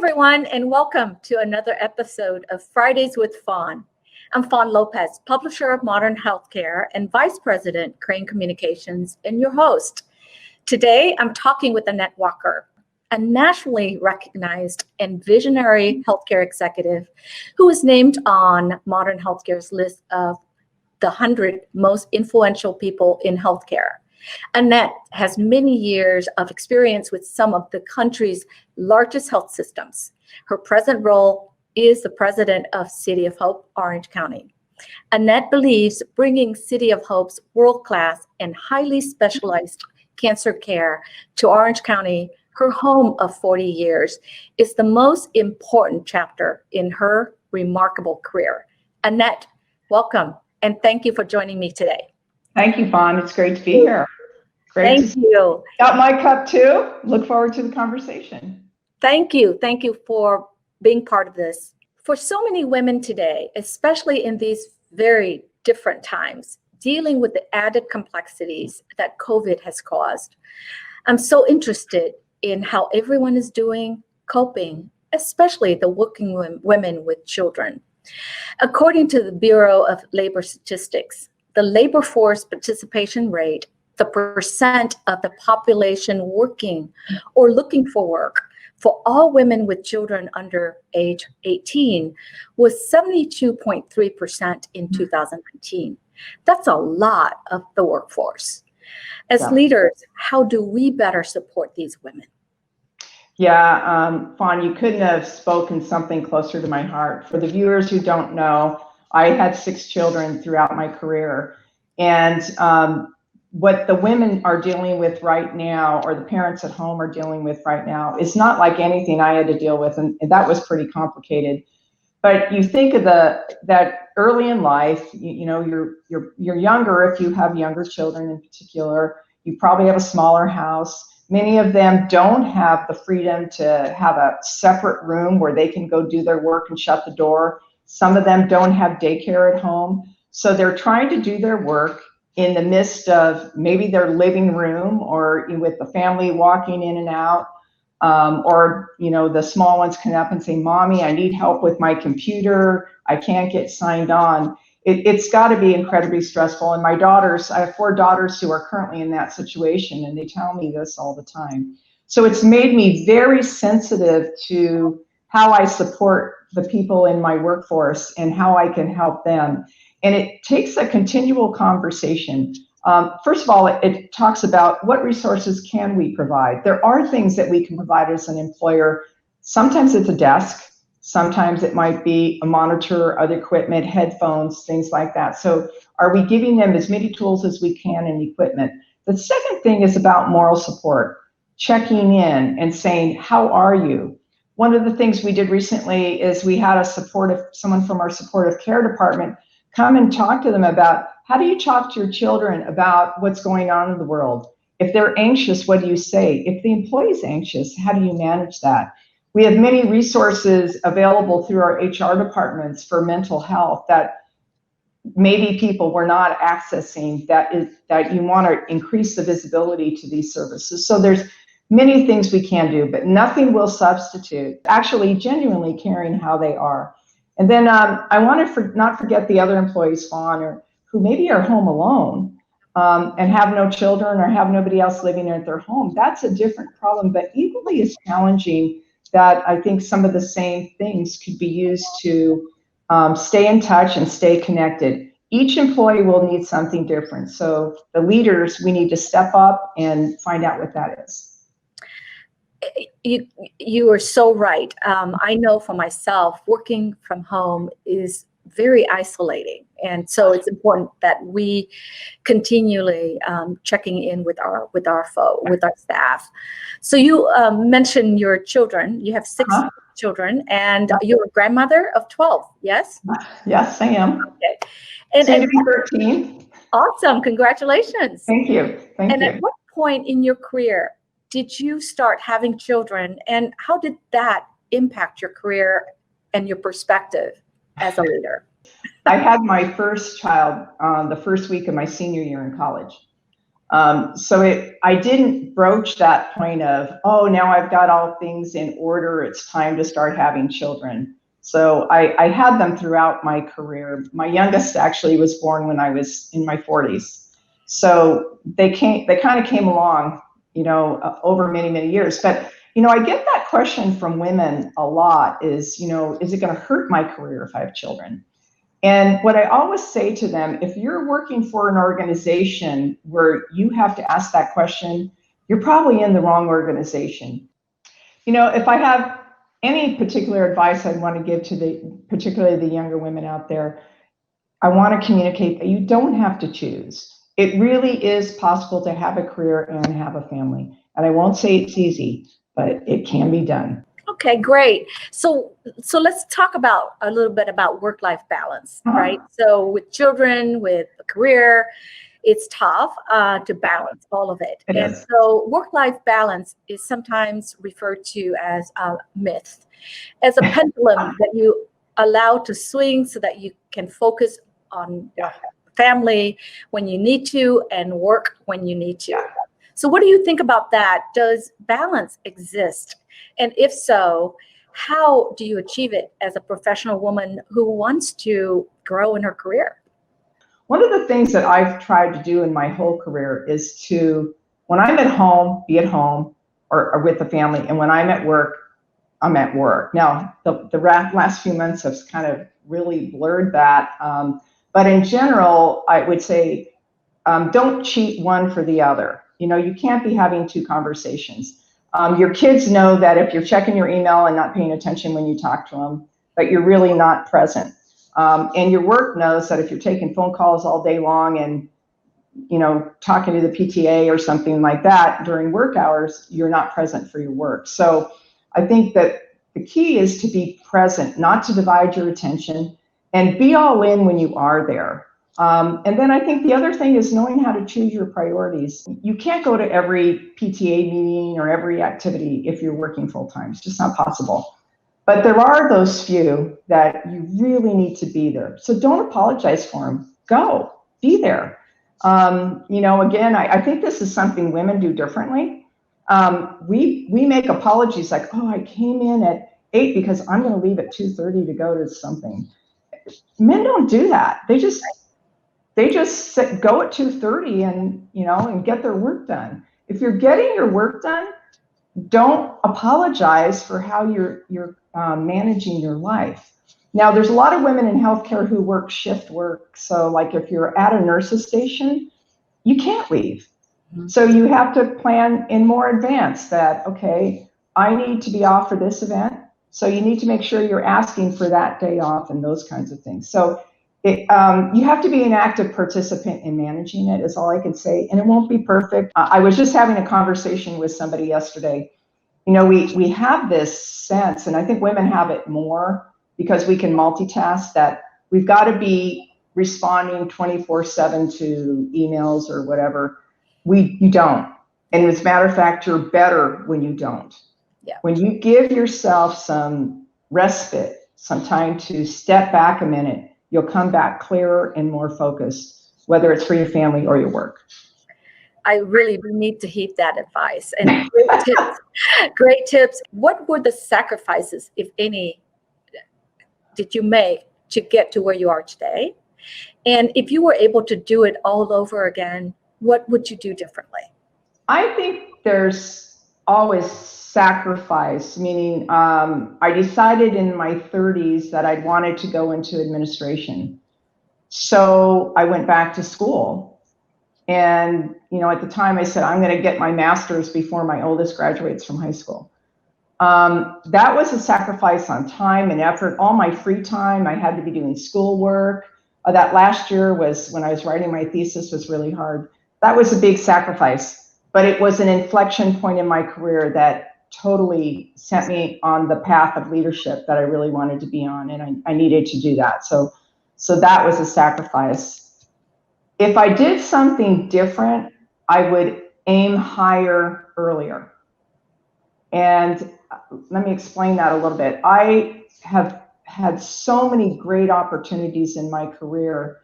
everyone, and welcome to another episode of Fridays with Fawn. I'm Fawn Lopez, publisher of Modern Healthcare and Vice President, Crane Communications, and your host. Today, I'm talking with Annette Walker, a nationally recognized and visionary healthcare executive who was named on Modern Healthcare's list of the 100 most influential people in healthcare. Annette has many years of experience with some of the country's largest health systems. Her present role is the president of City of Hope, Orange County. Annette believes bringing City of Hope's world-class and highly specialized cancer care to Orange County, her home of 40 years, is the most important chapter in her remarkable career. Annette, welcome, and thank you for joining me today. Thank you, Fawn. It's great to be here. Great Thank you. Got my cup too. Look forward to the conversation. Thank you. Thank you for being part of this. For so many women today, especially in these very different times, dealing with the added complexities that COVID has caused, I'm so interested in how everyone is doing, coping, especially the working women with children. According to the Bureau of Labor Statistics, the labor force participation rate, the percent of the population working or looking for work for all women with children under age 18 was 72.3% in 2019. That's a lot of the workforce. As leaders, how do we better support these women? Yeah, Fawn, you couldn't have spoken something closer to my heart. For the viewers who don't know, I had 6 children throughout my career. And what the women are dealing with right now, or the parents at home are dealing with right now, is not like anything I had to deal with, and that was pretty complicated. But you think of that early in life, you're younger. If you have younger children in particular, you probably have a smaller house. Many of them don't have the freedom to have a separate room where they can go do their work and shut the door. Some of them don't have daycare at home. So they're trying to do their work in the midst of maybe their living room, or with the family walking in and out, or the small ones come up and say, "Mommy, I need help with my computer. I can't get signed on." It's got to be incredibly stressful. And my daughters, I have 4 daughters who are currently in that situation, and they tell me this all the time. So it's made me very sensitive to how I support the people in my workforce and how I can help them. And it takes a continual conversation. First of all, it talks about what resources can we provide. There are things that we can provide as an employer. Sometimes it's a desk. Sometimes it might be a monitor, other equipment, headphones, things like that. So are we giving them as many tools as we can and equipment? The second thing is about moral support, checking in and saying, "How are you?" One of the things we did recently is we had someone from our supportive care department come and talk to them about, how do you talk to your children about what's going on in the world? If they're anxious, what do you say? If the employee's anxious, how do you manage that? We have many resources available through our HR departments for mental health that maybe people were not accessing, that you want to increase the visibility to these services. So there's many things we can do, but nothing will substitute actually genuinely caring how they are. And then I want to not forget the other employees, Fawn, or who maybe are home alone and have no children or have nobody else living at their home. That's a different problem, but equally as challenging, that I think some of the same things could be used to stay in touch and stay connected. Each employee will need something different. So the leaders, we need to step up and find out what that is. You are so right. I know for myself, working from home is very isolating. And so it's important that we continually checking in with our staff. So you mentioned your children. You have 6 children, and you're a grandmother of 12. Yes. Yes, I am. Okay. And 13. Awesome! Congratulations. Thank you. Thank you. At what point in your career did you start having children, and how did that impact your career and your perspective as a leader? I had my first child the first week of my senior year in college. I didn't broach that point of, oh, now I've got all things in order, it's time to start having children. So I had them throughout my career. My youngest actually was born when I was in my 40s. So they kind of came along, over many, many years. But, I get that question from women a lot is, is it going to hurt my career if I have children? And what I always say to them, if you're working for an organization where you have to ask that question, you're probably in the wrong organization. If I have any particular advice I'd want to give to particularly the younger women out there, I want to communicate that you don't have to choose. It really is possible to have a career and have a family. And I won't say it's easy, but it can be done. Okay, great. So let's talk about a little bit about work-life balance, right? So with children, with a career, it's tough to balance all of it. And so work-life balance is sometimes referred to as a myth, as a pendulum that you allow to swing so that you can focus on family when you need to and work when you need to. So what do you think about that? Does balance exist? And if so, how do you achieve it as a professional woman who wants to grow in her career? One of the things that I've tried to do in my whole career is to, when I'm at home, be at home or with the family. And when I'm at work, I'm at work. Now, the last few months have kind of really blurred that. But in general, I would say, don't cheat one for the other. You can't be having two conversations. Your kids know that if you're checking your email and not paying attention when you talk to them, but you're really not present. And your work knows that if you're taking phone calls all day long and, talking to the PTA or something like that during work hours, you're not present for your work. So I think that the key is to be present, not to divide your attention, and be all in when you are there. And then I think the other thing is knowing how to choose your priorities. You can't go to every PTA meeting or every activity if you're working full time. It's just not possible. But there are those few that you really need to be there. So don't apologize for them. Go, be there. Again, I think this is something women do differently. We make apologies like, oh, I came in at 8 because I'm going to leave at 2:30 to go to something. Men don't do that. They just go at 2:30 and get their work done. If you're getting your work done, don't apologize for how you're managing your life. Now, there's a lot of women in healthcare who work shift work. So like if you're at a nurse's station, you can't leave. So you have to plan in more advance that, okay, I need to be off for this event. So you need to make sure you're asking for that day off and those kinds of things. So you have to be an active participant in managing it, is all I can say. And it won't be perfect. I was just having a conversation with somebody yesterday. We have this sense, and I think women have it more because we can multitask, that we've got to be responding 24/7 to emails or whatever. You don't. And as a matter of fact, you're better when you don't. Yeah. When you give yourself some respite, some time to step back a minute, you'll come back clearer and more focused, whether it's for your family or your work. I really need to heed that advice. And great tips. Great tips. What were the sacrifices, if any, did you make to get to where you are today? And if you were able to do it all over again, what would you do differently? I think there's always sacrifice, meaning I decided in my 30s that I wanted to go into administration. So I went back to school. And, at the time I said, I'm going to get my master's before my oldest graduates from high school. That was a sacrifice on time and effort. All my free time, I had to be doing schoolwork. That last year was when I was writing my thesis, was really hard. That was a big sacrifice, but it was an inflection point in my career that totally sent me on the path of leadership that I really wanted to be on. And I needed to do that. So that was a sacrifice. If I did something different, I would aim higher earlier. And let me explain that a little bit. I have had so many great opportunities in my career,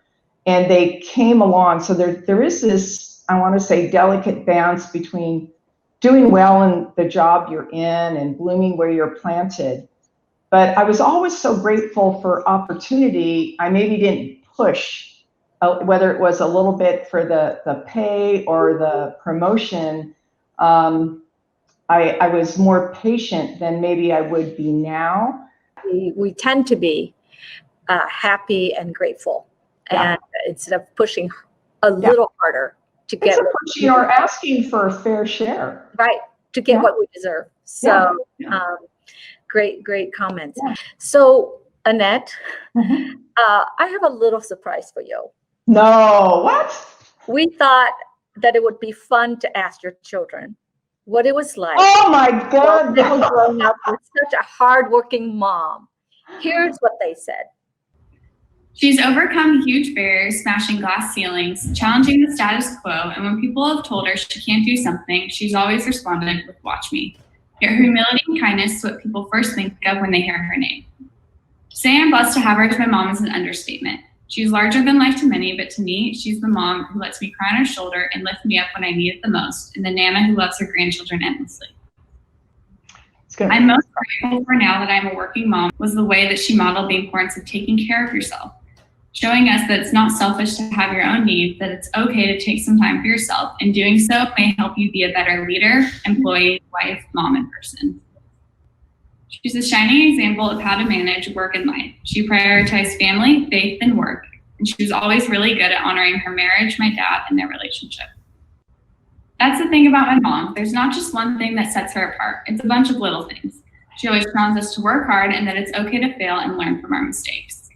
and they came along. So there is this I want to say, delicate balance between doing well in the job you're in and blooming where you're planted. But I was always so grateful for opportunity. I maybe didn't push, whether it was a little bit for the pay or the promotion. I was more patient than maybe I would be now. We tend to be happy and grateful, and instead of pushing a little harder to get pushing or asking for a fair share, right, to get what we deserve. So great comments. So Annette, I have a little surprise for you. No, what? We thought that it would be fun to ask your children what it was like. Oh my God! They were growing up with such a hardworking mom. Here's what they said. She's overcome huge barriers, smashing glass ceilings, challenging the status quo, and when people have told her she can't do something, she's always responded with, "Watch me." Yet her humility and kindness is what people first think of when they hear her name. To say I'm blessed to have her as my mom is an understatement. She's larger than life to many, but to me, she's the mom who lets me cry on her shoulder and lift me up when I need it the most, and the Nana who loves her grandchildren endlessly. I'm most grateful for now that I'm a working mom was the way that she modeled the importance of taking care of yourself, showing us that it's not selfish to have your own needs, that it's okay to take some time for yourself, and doing so may help you be a better leader, employee, wife, mom, and person. She's a shining example of how to manage work and life. She prioritized family, faith, and work, and she was always really good at honoring her marriage, my dad, and their relationship. That's the thing about my mom. There's not just one thing that sets her apart. It's a bunch of little things. She always challenges us to work hard and that it's okay to fail and learn from our mistakes.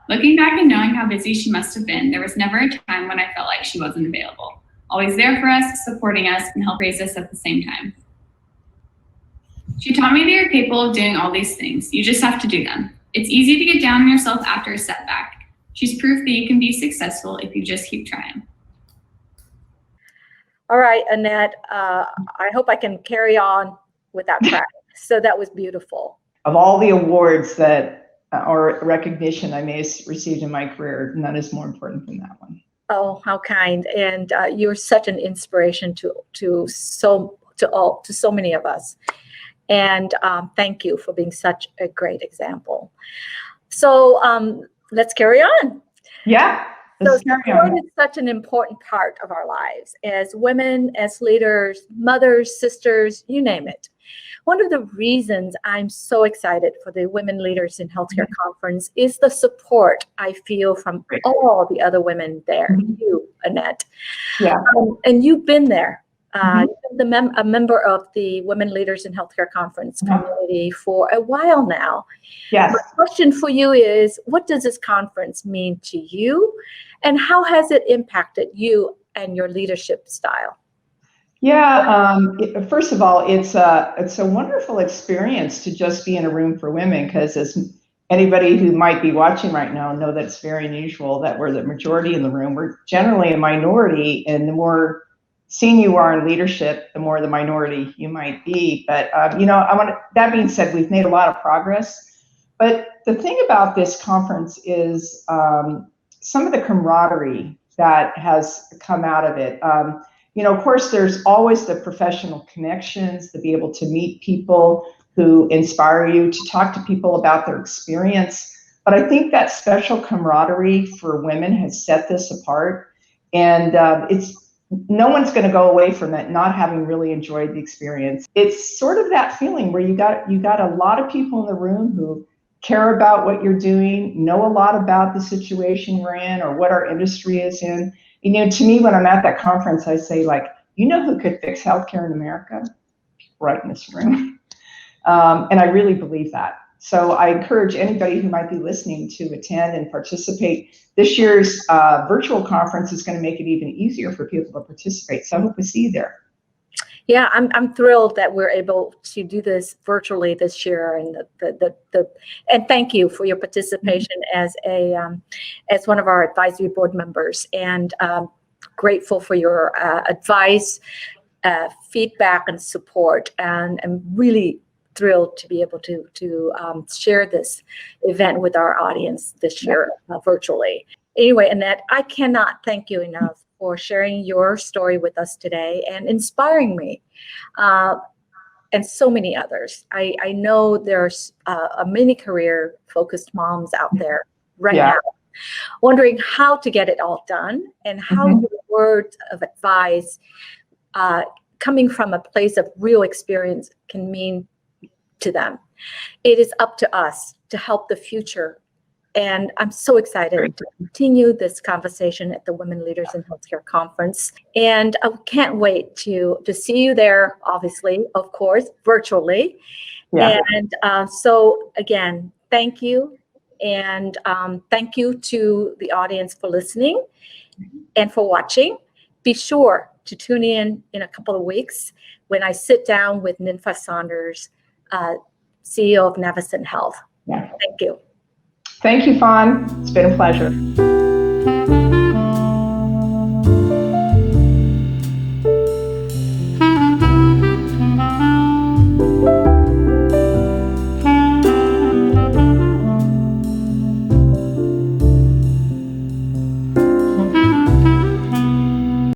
Looking back and knowing how busy she must have been, there was never a time when I felt like she wasn't available. Always there for us, supporting us, and help raise us at the same time. She taught me that you're capable of doing all these things. You just have to do them. It's easy to get down on yourself after a setback. She's proof that you can be successful if you just keep trying. All right, Annette, I hope I can carry on with that practice. So that was beautiful. Of all the awards that or recognition I may have received in my career, none is more important than that one. Oh, how kind! And you're such an inspiration to so many of us. And thank you for being such a great example. So let's carry on. Yeah. So support is such an important part of our lives as women, as leaders, mothers, sisters, you name it. One of the reasons I'm so excited for the Women Leaders in Healthcare Conference is the support I feel from all the other women there, you, Annette. Yeah. And you've been there. You've been a member of the Women Leaders in Healthcare Conference community for a while now. Yes. My question for you is, what does this conference mean to you? And how has it impacted you and your leadership style? Yeah, first of all, it's a wonderful experience to just be in a room for women, because as anybody who might be watching right now know that it's very unusual that we're the majority in the room. We're generally a minority, and the more senior you are in leadership, the more the minority you might be. But that being said, we've made a lot of progress. But the thing about this conference is some of the camaraderie that has come out of it. Of course, there's always the professional connections, to be able to meet people who inspire you, to talk to people about their experience. But I think that special camaraderie for women has set this apart. And no one's going to go away from it not having really enjoyed the experience. It's sort of that feeling where you got a lot of people in the room who care about what you're doing, know a lot about the situation we're in or what our industry is in. To me, when I'm at that conference, I say, who could fix healthcare in America? Right in this room. And I really believe that. So I encourage anybody who might be listening to attend and participate. This year's virtual conference is going to make it even easier for people to participate. So I hope to see you there. Yeah, I'm thrilled that we're able to do this virtually this year, and and thank you for your participation as one of our advisory board members, and grateful for your advice, feedback, and support, and I'm really thrilled to be able to share this event with our audience this year virtually. Anyway, Annette, I cannot thank you enough for sharing your story with us today and inspiring me. And so many others. I know there's a many career-focused moms out there right now, wondering how to get it all done and how your words of advice, coming from a place of real experience, can mean to them. It is up to us to help the future. And I'm so excited to continue this conversation at the Women Leaders in Healthcare Conference. And I can't wait to see you there, obviously, of course, virtually. Yeah. And so again, thank you. And thank you to the audience for listening and for watching. Be sure to tune in a couple of weeks when I sit down with Ninfa Saunders, CEO of Navicent Health. Yeah. Thank you. Thank you, Fawn. It's been a pleasure.